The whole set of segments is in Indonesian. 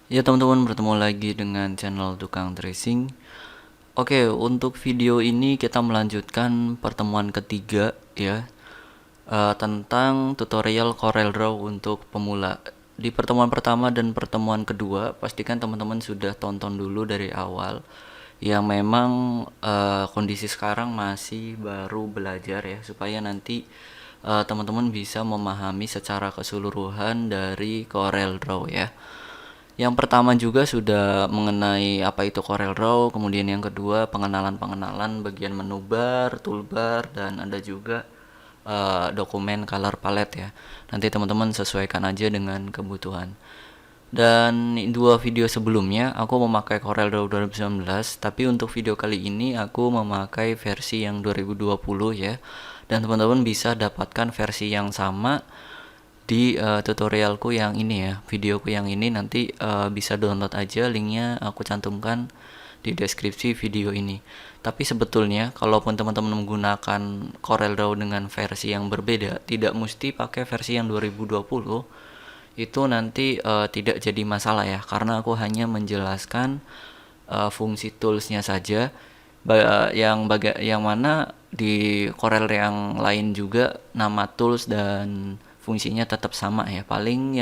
Ya teman-teman, bertemu lagi dengan channel Tukang Tracing. Oke, untuk video ini kita melanjutkan pertemuan ketiga ya, tentang tutorial CorelDRAW untuk pemula. Di pertemuan pertama dan pertemuan kedua, pastikan teman-teman sudah tonton dulu dari awal. Yang memang kondisi sekarang masih baru belajar ya, supaya nanti teman-teman bisa memahami secara keseluruhan dari CorelDRAW ya. Yang pertama juga sudah mengenai apa itu CorelDRAW, kemudian yang kedua pengenalan-pengenalan bagian menu bar, toolbar, dan ada juga dokumen color palette ya. Nanti teman-teman sesuaikan aja dengan kebutuhan. Dan dua video sebelumnya aku memakai CorelDRAW 2019, tapi untuk video kali ini aku memakai versi yang 2020 ya. Dan teman-teman bisa dapatkan versi yang sama di tutorialku yang ini ya, videoku yang ini. Nanti bisa download aja, linknya aku cantumkan di deskripsi video ini. Tapi sebetulnya kalaupun teman-teman menggunakan CorelDRAW dengan versi yang berbeda, tidak mesti pakai versi yang 2020. Itu nanti tidak jadi masalah ya, karena aku hanya menjelaskan fungsi toolsnya saja. Yang mana di Corel yang lain juga nama tools dan fungsinya tetap sama ya. Paling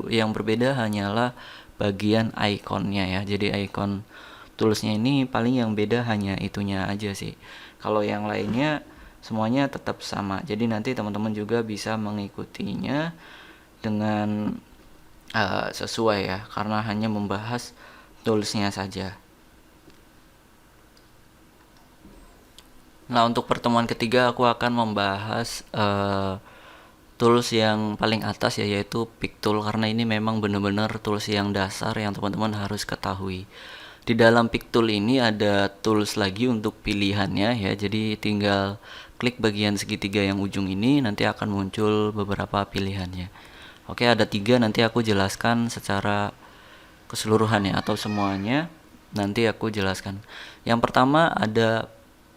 yang berbeda hanyalah bagian ikonnya ya. Jadi ikon toolsnya ini paling yang beda hanya itunya aja sih. Kalau yang lainnya semuanya tetap sama. Jadi nanti teman-teman juga bisa mengikutinya dengan sesuai ya, karena hanya membahas toolsnya saja. Nah, untuk pertemuan ketiga aku akan membahas tools yang paling atas ya, yaitu Pictool, karena ini memang benar-benar tools yang dasar yang teman-teman harus ketahui. Di dalam Pictool ini ada tools lagi untuk pilihannya ya, jadi tinggal klik bagian segitiga yang ujung ini, nanti akan muncul beberapa pilihannya. Oke, ada 3, nanti aku jelaskan secara keseluruhannya atau semuanya nanti aku jelaskan. Yang pertama ada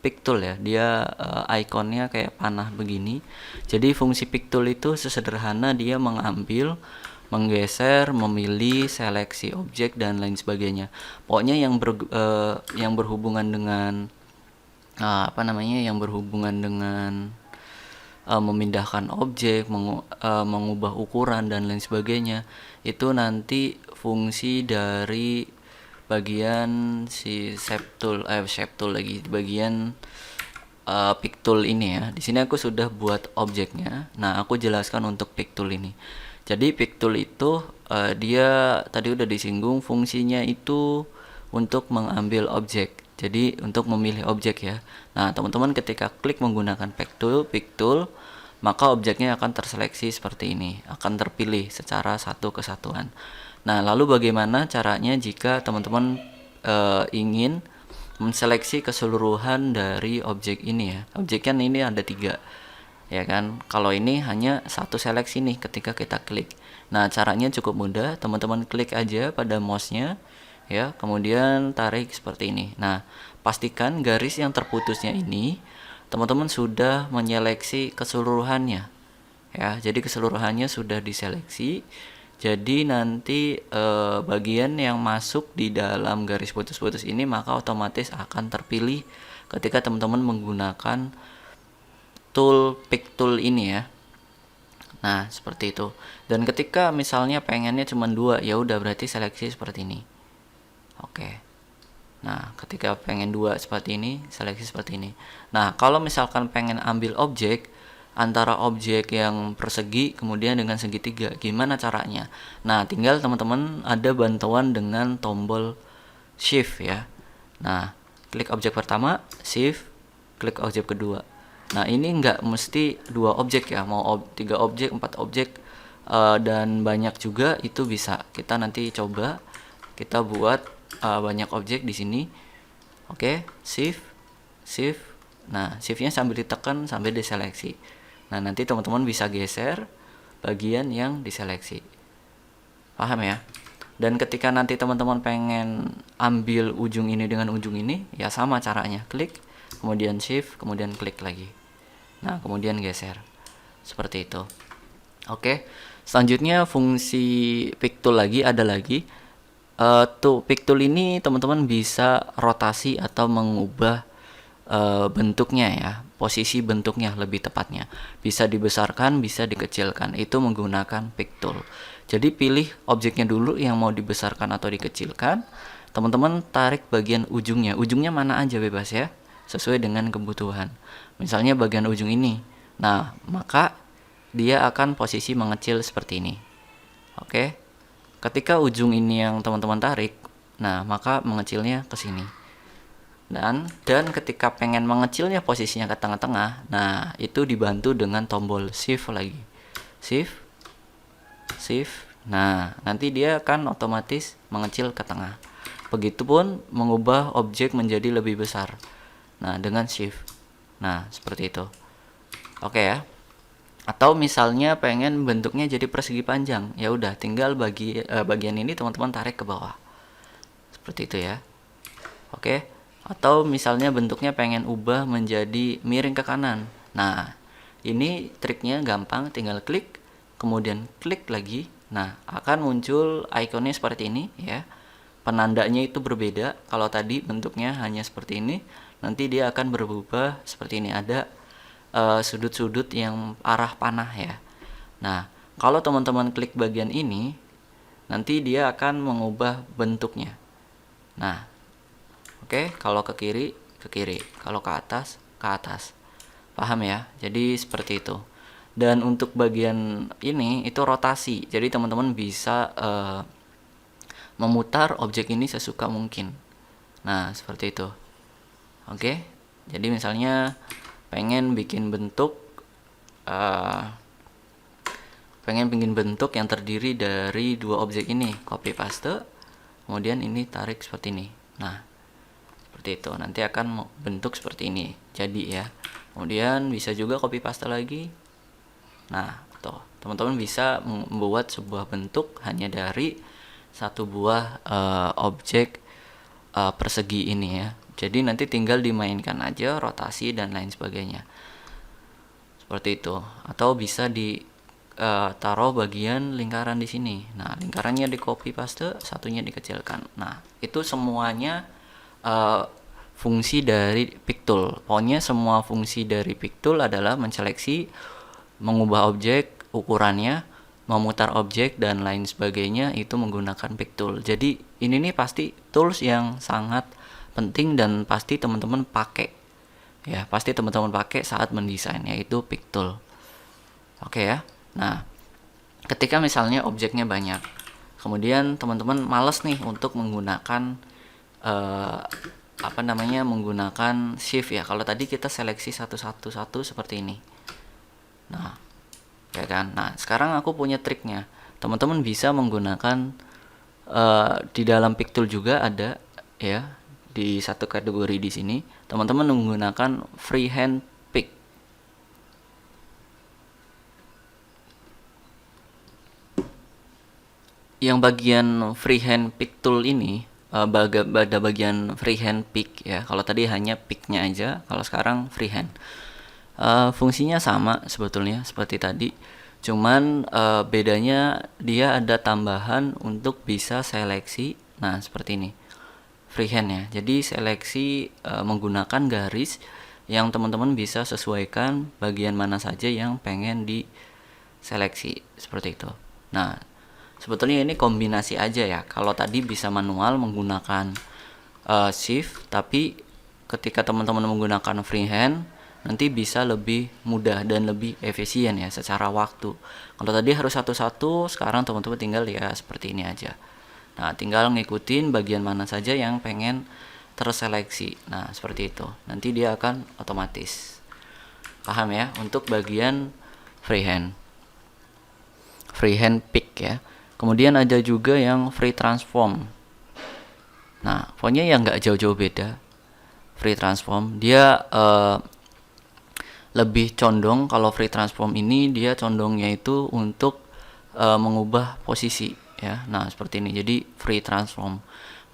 Pictool ya, dia ikonnya kayak panah begini. Jadi fungsi Pictool itu sesederhana dia mengambil, menggeser, memilih, seleksi objek dan lain sebagainya. Pokoknya yang berhubungan dengan yang berhubungan dengan memindahkan objek, mengubah ukuran dan lain sebagainya. Itu nanti fungsi dari bagian si shape tool lagi, bagian Pictool ini ya. Di sini aku sudah buat objeknya. Nah, aku jelaskan untuk Pictool ini. Jadi Pictool itu dia tadi udah disinggung, fungsinya itu untuk mengambil objek. Jadi untuk memilih objek ya. Nah, teman-teman ketika klik menggunakan Pictool, maka objeknya akan terseleksi seperti ini, akan terpilih secara satu kesatuan. Nah, lalu bagaimana caranya jika teman-teman ingin menseleksi keseluruhan dari objek ini ya? Objeknya ini ada 3 ya kan. Kalau ini hanya satu seleksi nih ketika kita klik. Nah, caranya cukup mudah, teman-teman klik aja pada mouse-nya ya, kemudian tarik seperti ini. Nah, pastikan garis yang terputusnya ini teman-teman sudah menyeleksi keseluruhannya ya. Jadi keseluruhannya sudah diseleksi. Jadi nanti bagian yang masuk di dalam garis putus-putus ini maka otomatis akan terpilih ketika teman-teman menggunakan tool Pictool ini ya. Nah, seperti itu. Dan ketika misalnya pengennya cuma 2, ya udah berarti seleksi seperti ini. Oke. Nah, ketika pengen 2 seperti ini, seleksi seperti ini. Nah, kalau misalkan pengen ambil objek antara objek yang persegi kemudian dengan segitiga, gimana caranya? Nah, tinggal teman-teman ada bantuan dengan tombol shift ya. Nah, klik objek pertama, shift, klik objek kedua. Nah, ini nggak mesti 2 objek ya, mau 3 objek, 4 objek, dan banyak juga itu bisa. Kita nanti coba kita buat banyak objek di sini. Oke, shift, shift. Nah, shiftnya sambil ditekan sambil diseleksi. Nah, nanti teman-teman bisa geser bagian yang diseleksi. Paham ya? Dan ketika nanti teman-teman pengen ambil ujung ini dengan ujung ini, ya sama caranya. Klik, kemudian shift, kemudian klik lagi. Nah, kemudian geser. Seperti itu. Oke. Selanjutnya fungsi Pictool lagi ada lagi. Pick tool ini teman-teman bisa rotasi atau mengubah bentuknya ya, posisi bentuknya lebih tepatnya. Bisa dibesarkan, bisa dikecilkan. Itu menggunakan pick tool. Jadi pilih objeknya dulu yang mau dibesarkan atau dikecilkan. Teman-teman tarik bagian ujungnya. Ujungnya mana aja bebas ya, sesuai dengan kebutuhan. Misalnya bagian ujung ini. Nah, maka dia akan posisi mengecil seperti ini. Oke. Ketika ujung ini yang teman-teman tarik, nah maka mengecilnya ke sini. Dan ketika pengen mengecilnya posisinya ke tengah-tengah, nah itu dibantu dengan tombol shift lagi. Shift. Nah, nanti dia akan otomatis mengecil ke tengah. Begitupun mengubah objek menjadi lebih besar. Nah, dengan shift. Nah, seperti itu. Oke ya. Atau misalnya pengen bentuknya jadi persegi panjang, ya udah tinggal bagian ini teman-teman tarik ke bawah seperti itu ya. Oke. Atau misalnya bentuknya pengen ubah menjadi miring ke kanan, nah ini triknya gampang, tinggal klik kemudian klik lagi, nah akan muncul ikonnya seperti ini ya. Penandanya itu berbeda. Kalau tadi bentuknya hanya seperti ini, nanti dia akan berubah seperti ini, ada sudut-sudut yang arah panah ya. Nah, kalau teman-teman klik bagian ini, nanti dia akan mengubah bentuknya. Nah, oke, kalau ke kiri, kalau ke atas, ke atas. Paham ya? Jadi seperti itu. Dan untuk bagian ini itu rotasi. Jadi teman-teman bisa memutar objek ini sesuka mungkin. Nah, seperti itu. Oke. Jadi misalnya pengen bikin bentuk yang terdiri dari dua objek ini, copy paste, kemudian ini tarik seperti ini. Nah, seperti itu. Nanti akan bentuk seperti ini jadi ya. Kemudian bisa juga copy paste lagi. Nah, tuh teman-teman bisa membuat sebuah bentuk hanya dari satu buah objek persegi ini ya. Jadi nanti tinggal dimainkan aja rotasi dan lain sebagainya. Seperti itu. Atau bisa taruh bagian lingkaran di sini. Nah, lingkarannya di copy paste, satunya dikecilkan. Nah, itu semuanya fungsi dari pick tool. Pokoknya semua fungsi dari pick tool adalah menseleksi, mengubah objek, ukurannya, memutar objek dan lain sebagainya itu menggunakan pick tool. Jadi ini nih pasti tools yang sangat penting dan pasti teman-teman pakai ya, pasti teman-teman pakai saat mendesain, yaitu pick tool. Oke ya. Nah, ketika misalnya objeknya banyak, kemudian teman-teman males nih untuk menggunakan menggunakan shift ya. Kalau tadi kita seleksi satu seperti ini. Nah, ya kan. Nah, sekarang aku punya triknya. Teman-teman bisa menggunakan di dalam pick tool juga ada ya, di satu kategori di sini teman-teman menggunakan freehand pick. Yang bagian freehand pick tool ini pada bagian freehand pick ya. Kalau tadi hanya picknya aja, kalau sekarang freehand. Fungsinya sama sebetulnya seperti tadi, cuman bedanya dia ada tambahan untuk bisa seleksi. Nah, seperti ini freehand ya. Jadi seleksi menggunakan garis yang teman-teman bisa sesuaikan bagian mana saja yang pengen diseleksi seperti itu. Nah, sebetulnya ini kombinasi aja ya. Kalau tadi bisa manual menggunakan shift, tapi ketika teman-teman menggunakan freehand nanti bisa lebih mudah dan lebih efisien ya secara waktu. Kalau tadi harus satu-satu, sekarang teman-teman tinggal ya seperti ini aja. Nah, tinggal ngikutin bagian mana saja yang pengen terseleksi. Nah, seperti itu. Nanti dia akan otomatis. Paham ya? Untuk bagian freehand pick ya. Kemudian ada juga yang free transform. Nah, pokoknya yang nggak jauh-jauh beda. Free transform dia lebih condong, kalau free transform ini dia condongnya itu untuk mengubah posisi ya. Nah, seperti ini. Jadi free transform.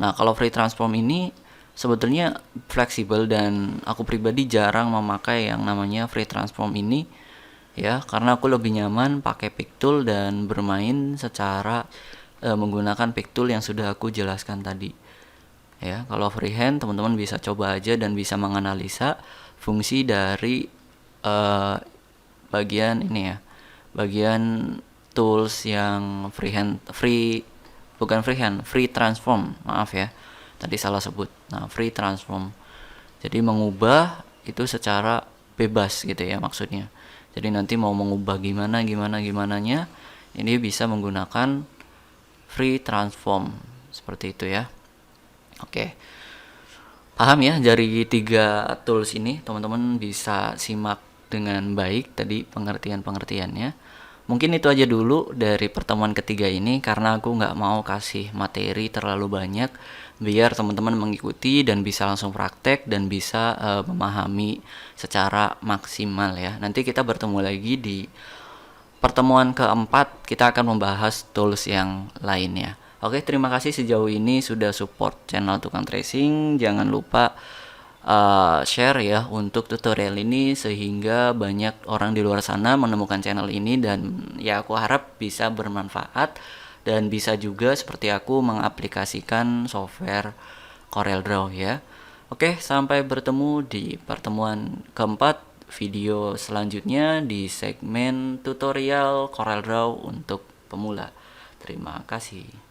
Nah, kalau free transform ini sebetulnya fleksibel dan aku pribadi jarang memakai yang namanya free transform ini ya, karena aku lebih nyaman pakai pick tool dan bermain secara menggunakan pick tool yang sudah aku jelaskan tadi. Ya, kalau freehand teman-teman bisa coba aja dan bisa menganalisa fungsi dari bagian ini ya, bagian tools yang free transform, maaf ya, tadi salah sebut. Nah, free transform, jadi mengubah itu secara bebas gitu ya maksudnya. Jadi nanti mau mengubah gimananya ini bisa menggunakan free transform seperti itu ya. Oke, paham ya dari 3 tools ini, teman-teman bisa simak dengan baik tadi pengertiannya. Mungkin itu aja dulu dari pertemuan ketiga ini, karena aku nggak mau kasih materi terlalu banyak biar teman-teman mengikuti dan bisa langsung praktek dan bisa memahami secara maksimal ya. Nanti kita bertemu lagi di pertemuan keempat, kita akan membahas tools yang lainnya. Oke, terima kasih sejauh ini sudah support channel Tukang Tracing. Jangan lupa share ya untuk tutorial ini sehingga banyak orang di luar sana menemukan channel ini, dan ya aku harap bisa bermanfaat dan bisa juga seperti aku mengaplikasikan software CorelDRAW ya. Oke, sampai bertemu di pertemuan keempat video selanjutnya di segmen tutorial CorelDRAW untuk pemula. Terima kasih.